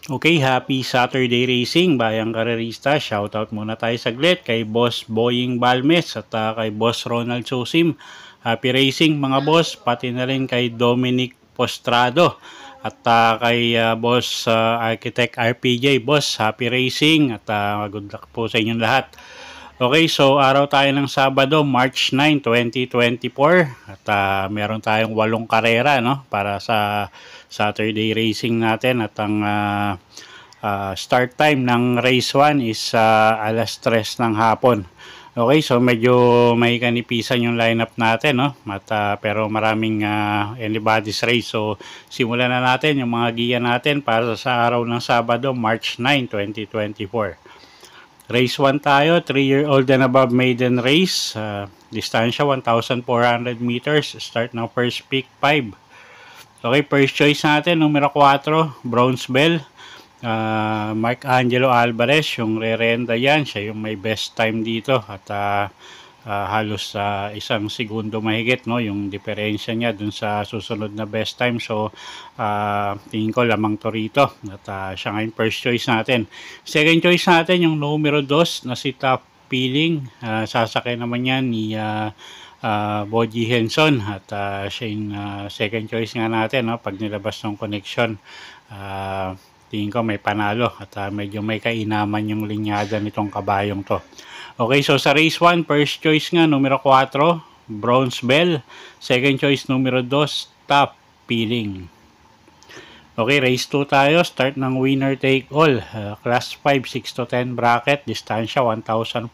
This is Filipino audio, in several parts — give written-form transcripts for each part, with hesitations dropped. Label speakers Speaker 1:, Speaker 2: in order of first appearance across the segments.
Speaker 1: Okay, happy Saturday racing, bayang karerista. Shoutout muna tayo saglit kay Boss Boying Balmes at kay Boss Ronald Sosim. Happy racing mga boss, pati na rin kay Dominic Postrado at kay Boss Architect RPJ. Boss, happy racing at good luck po sa inyong lahat. Okay, so araw tayo ng Sabado, March 9, 2024 at meron tayong 8 karera, no, para sa Saturday racing natin at ang start time ng race 1 is alas 3 ng hapon. Okay, so medyo may kanipisan yung lineup natin, no, at pero maraming anybody's race. So simulan na natin yung mga giya natin para sa araw ng Sabado, March 9, 2024. Race 1 tayo, 3-year-old and above maiden race. Distansya 1,400 meters. Start ng first pick 5. Okay, first choice natin, numero 4, Bronze Bell. Mark Angelo Alvarez, yung re-renda yan. Siya yung may best time dito. At halos isang segundo mahigit, no, yung diferensya niya dun sa susunod na best time. So tingin ko lamang to rito at siya ngayon first choice natin. Second choice natin yung numero 2 na si Top Feeling. Sasakay naman yan ni Boji Henson at siya yung second choice nga natin, no, pag nilabas ng connection. Tingin ko may panalo at medyo may kainaman yung linyada nitong kabayong to. Okay, so sa race 1, first choice nga, numero 4, Bronze Bell. Second choice, numero 2, Top Feeling. Okay, race 2 tayo. Start ng winner take all. Class 5, 6 to 10 bracket. Distansya, 1,400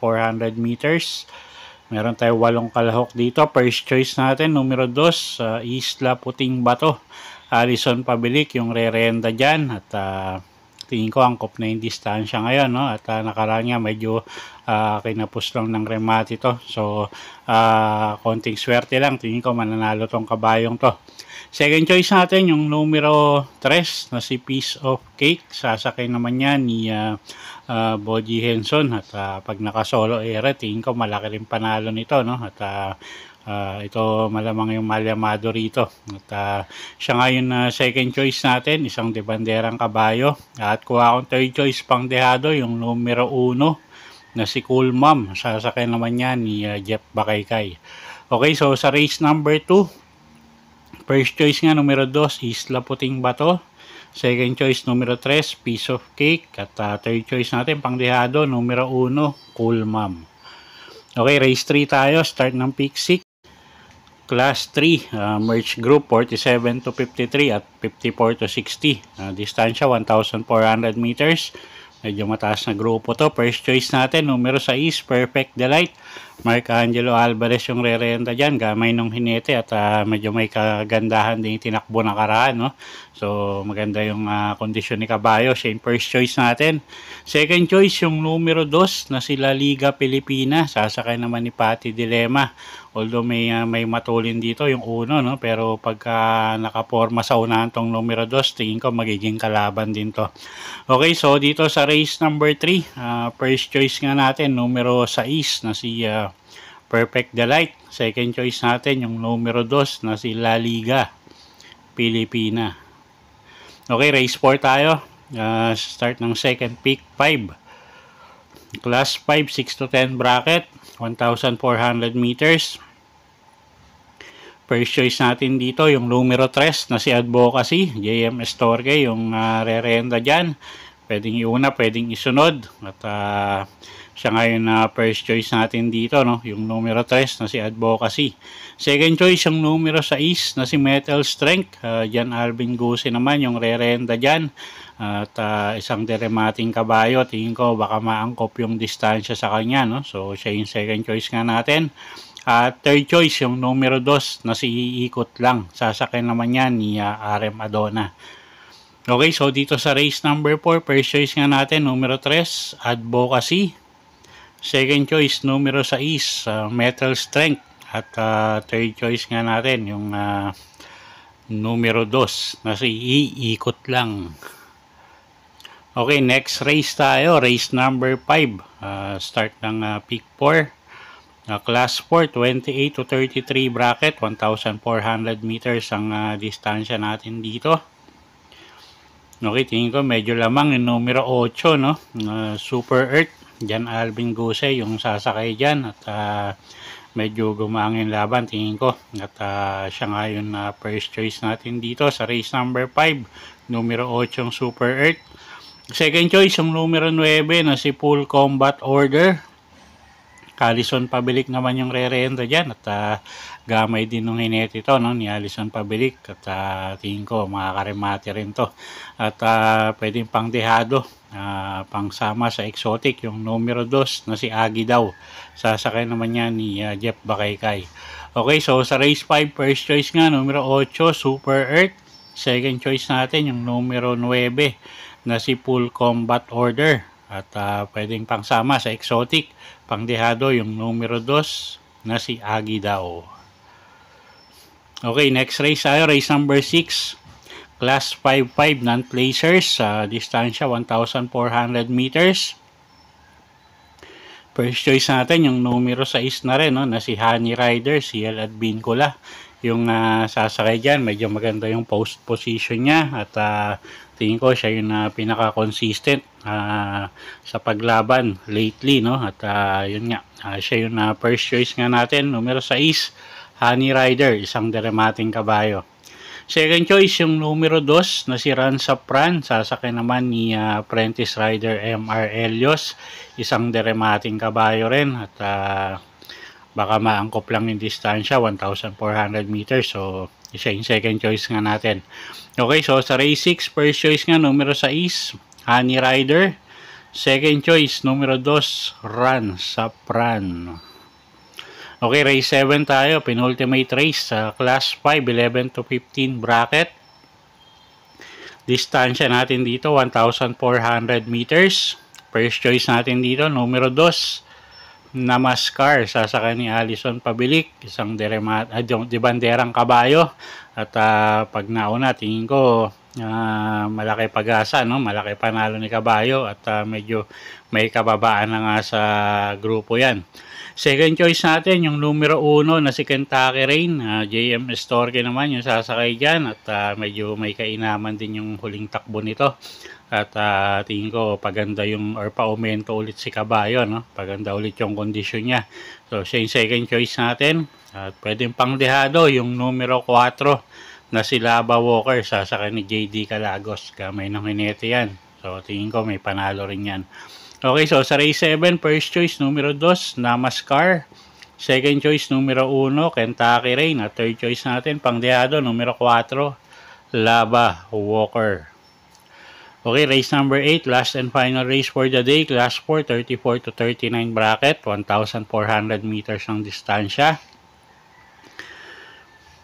Speaker 1: meters. Meron tayo 8 kalahok dito. First choice natin, numero 2, Isla Puting Bato. Harrison Pabilik, yung re-renda dyan. At tingin ko angkop na yung distansya ngayon, no, at nakaraan nga medyo kinapos lang ng remate ito. So konting swerte lang, tingin ko mananalo tong kabayong to. Second choice natin yung numero 3 na si Piece of Cake. Sasakay naman yan ni Boji Henson at pag nakasolo ere, tingin ko malaki rin panalo nito, no, at ito malamang yung malyamado rito at siya ngayon second choice natin, isang debanderang kabayo. At kuha akong third choice pang dehado, yung numero 1 na si Cool Mom. Sasakay naman yan ni Jeff Bakaykay. Okay, so sa race number 2, first choice nga numero 2, Isla Puting Bato. Second choice numero 3, Piece of Cake. At third choice natin pang dehado, numero 1, Cool Mom. Okay, race 3 tayo, start ng pick 6. Class 3, merge group 47 to 53 at 54 to 60. Distansya 1,400 meters. Medyo mataas na grupo to. First choice natin, numero 6, Perfect Delight. Mark Angelo Alvarez yung re-renta dyan. Gamay nung hinete at medyo may kagandahan din yung tinakbo na karaan, no? So maganda yung kondisyon ni kabayo. Siya yung first choice natin. Second choice yung numero 2 na si La Liga Pilipina. Sasakay naman ni Patty Dilema. Although may matulin dito yung 1, no, pero pagka nakaporma sa unahan tong numero 2, tingin ko magiging kalaban din to. Okay, so dito sa race number 3, first choice nga natin numero 6 na si Perfect Delight. Second choice natin yung numero 2 na si La Liga Pilipina. Okay, race 4 tayo. Start ng second pick 5. Class 5, 6 to 10 bracket, 1,400 meters. First choice natin dito yung numero 3 na si Advocacy, JM Estorque, yung re-renda dyan. Pwedeng iuna, pwedeng isunod. At siya ngayon first choice natin dito, no, yung numero 3 na si Advocacy. Second choice yung numero 6 na si Metal Strength. Jan Alvin Guse naman yung re-renda dyan. At isang deremating kabayo, tingin ko baka maangkop yung distansya sa kanya, no? So siya yung second choice nga natin. At third choice yung numero 2 na si Iikot Lang. Sasakay naman yan ni RM Adona. Okay, so dito sa race number 4, first choice nga natin numero 3, Advocacy. Second choice numero 6, Metal Strength. At third choice nga natin yung numero 2 na si Iikot Lang. Okay, next race tayo, race number 5. Start ng peak 4. Class 4, 28 to 33 bracket, 1,400 meters ang distansya natin dito. Okay, tingin ko medyo lamang yung numero 8, no? Super Earth. Jan Alvin Guse yung sasakay dyan. At medyo gumangin laban, tingin ko. At siya nga yung first choice natin dito sa race number 5. Numero 8 yung Super Earth. Second choice yung numero 9 na si Full Combat Order. Alison Pabilik naman yung re-renta dyan. At gamay din nung hinete ito, no, ni Alison Pabilik. At tingin ko makakaremate rin to. At pwedeng pang dehado, pangsama sa exotic yung numero 2 na si Agi daw. Sasakay naman niya ni Jeff Bakaykay. Okay, so sa race 5, first choice nga numero 8 Super Earth. Second choice natin yung numero 9 na si Full Combat Order. At pwedeng pangsama sa exotic, pangdehado yung numero 2 na si Agi daw. Okay, next race tayo, race number 6. Class 5-5 non-placers, distansya 1,400 meters. First choice natin yung numero 6 na rin, no, na si Honey Rider, CL at Bincula. Yung sasakay dyan, medyo maganda yung post position niya. At tingin ko siya yung pinaka-consistent sa paglaban lately, no? At yun nga, siya yung first choice nga natin, numero 6, Honey Rider, isang deremating kabayo. Second choice yung numero 2 na si Ran Sapran, sasakay naman ni Apprentice Rider MR Elios, isang deremating kabayo rin. At baka maangkop lang yung distansya, 1,400 meters. So, isa yung second choice nga natin. Okay, so sa race 6, first choice nga, numero 6, Honey Rider. Second choice, numero 2, Ran Sapran. Okay, race 7 tayo. Penultimate race sa class 5, 11 to 15 bracket. Distansya natin dito, 1,400 meters. First choice natin dito, numero 2, Namaskar, sasakay ni Alison Pabilik, isang debanderang kabayo. At pag nauna, tingin ko malaki pag-asa, no? Malaki panalo ni kabayo. At medyo may kababaan na nga sa grupo yan. Second choice natin yung numero 1 na si Kentucky Rain, JM Estorque naman yung sasakay dyan. At medyo may kainaman din yung huling takbo nito. At tingin ko paganda yung or pa-aumento ulit si kabayo, no? Paganda ulit yung kondisyon niya. So siya yung second choice natin. At pwedeng pangdehado yung numero 4 na si Lava Walker, sasakay ni JD Calagos. Gamay ng hinete yan. So tingin ko may panalo rin yan. Okay, so sa race 7, first choice numero 2, Namaskar. Second choice numero 1, Kentucky Rain. At third choice natin, pangdehado, numero 4, Lava Walker. Okay, race number 8, last and final race for the day. Class 4, 34 to 39 bracket, 1,400 meters ang distansya.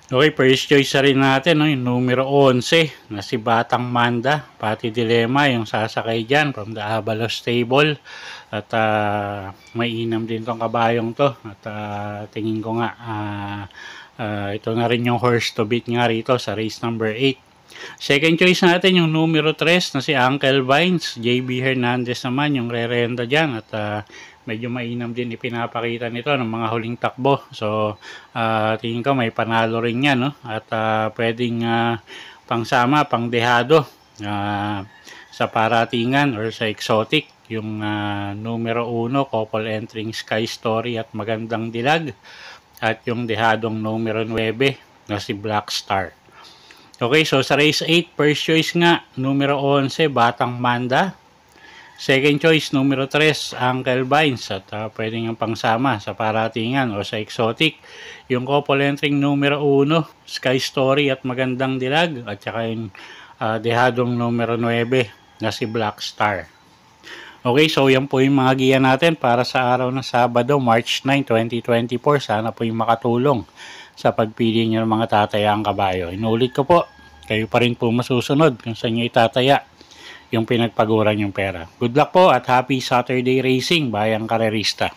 Speaker 1: Okay, first choice rin natin, no, yung numero 11 na si Batang Manda. Pati Dilema yung sasakay dyan from the Avalos stable. At may inam din tong kabayong to. At tingin ko nga ito na rin yung horse to beat nga rito sa race number 8. Second choice natin yung numero 3 na si Uncle Vines. JB Hernandez naman yung re-renta dyan. At medyo mainam din ipinapakita nito ng mga huling takbo. So tingin ko may panalo rin yan, no? At pwedeng pangsama, pangdehado sa paratingan or sa exotic. Yung numero 1, couple entering Sky Story at Magandang Dilag. At yung dehadong numero 9 na si Black Star. Okay, so sa race 8, first choice nga, numero 11, Batang Manda. Second choice, numero 3, Uncle Vines. At pwedeng yung pangsama sa paratingan o sa exotic. Yung couple entering numero 1, Sky Story at Magandang Dilag. At saka yung dehadong numero 9 na si Black Star. Okay, so yan po yung mga giya natin para sa araw ng Sabado, March 9, 2024. Sana po yung makatulong sa pagpili nyo ng mga tatayang kabayo. Inulit ko po, kayo pa rin po masusunod kung saan nyo itataya yung pinagpaguran yung pera. Good luck po at happy Saturday racing, Bayang Karerista.